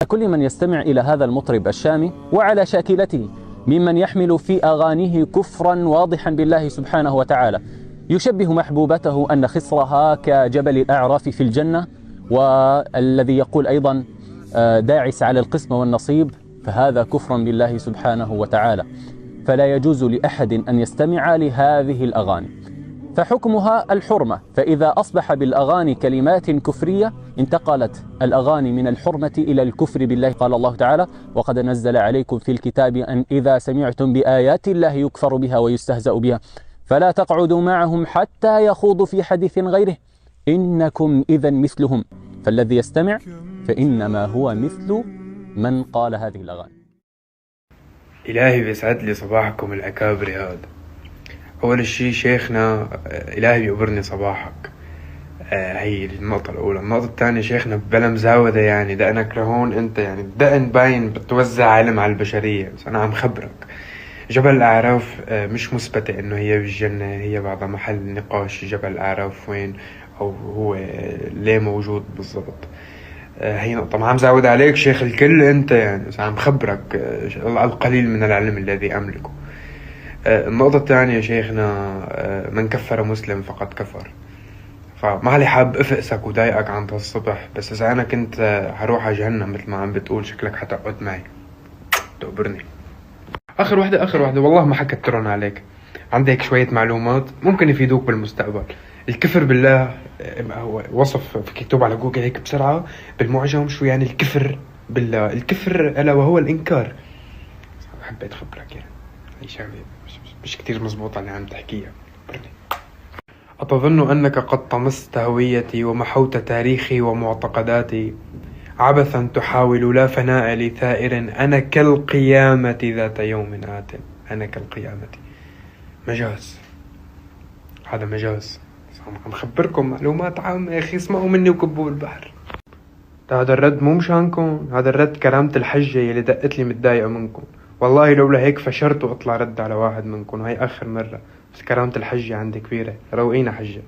كل من يستمع إلى هذا المطرب الشامي وعلى شاكلته ممن يحمل في أغانيه كفرا واضحا بالله سبحانه وتعالى، يشبه محبوبته أن خصرها كجبل الأعراف في الجنة، والذي يقول أيضا داعس على القسم والنصيب، فهذا كفر بالله سبحانه وتعالى. فلا يجوز لأحد أن يستمع لهذه الأغاني، فحكمها الحرمة. فإذا أصبح بالأغاني كلمات كفرية انتقلت الأغاني من الحرمة إلى الكفر بالله. قال الله تعالى: وقد نزل عليكم في الكتاب أن إذا سمعتم بآيات الله يكفر بها ويستهزأ بها فلا تقعدوا معهم حتى يخوضوا في حديث غيره إنكم إذا مثلهم. فالذي يستمع فإنما هو مثل من قال هذه الأغاني. إلهي بيسعد لي صباحكم الأكابر هذا. أول شيء شيخنا، إلهي بيقبرني صباحك. هي النقطة الأولى. النقطة الثانية شيخنا بلا مزاودة، يعني دقنك لهون أنت، يعني الدقن باين بتوزع علم على البشرية، بس أنا عم خبرك جبل الأعراف مش مثبتة إنه هي بالجنة، هي بعضها محل نقاش. جبل الأعراف وين أو هو ليه موجود بالضبط، هي نقطة ما عم زود عليك شيخ الكل أنت، يعني بس عم خبرك القليل من العلم الذي أملكه. النقطة الثانية شيخنا، من كفر مسلم فقد كفر. فما علي حاب افقسك وضايقك عن الصبح، بس اذا انا كنت هروح على جهنم مثل ما عم بتقول شكلك حتقعد معي تقبرني. اخر وحدة والله ما حكترن عليك. عندك شوية معلومات ممكن يفيدوك بالمستقبل. الكفر بالله هو وصف في كتب على جوجل هيك بسرعة بالمعجم شو يعني الكفر بالله. الكفر ألا وهو الإنكار. حبيت خبرك، يعني هي شغلة مش كتير مزبوطة اللي عم تحكيها. أتظن أنك قد طمست هويتي ومحوت تاريخي ومعتقداتي عبثا تحاول لا فناء لثائر. أنا كالقيامة ذات يوم آت. أنا كالقيامة. مجاز، هذا مجاز. عم خبركم معلومات عامة يا أخي، اسمعوا مني وكبوا البحر. هذا الرد مو مشانكم، هذا الرد كرامة الحجة يلي دقت لي متضايقة منكم. والله لولا هيك فشرت واطلع رد على واحد منكم، وهي آخر مرة، بس كرامة الحجة عندي كبيرة. روقينا حجة.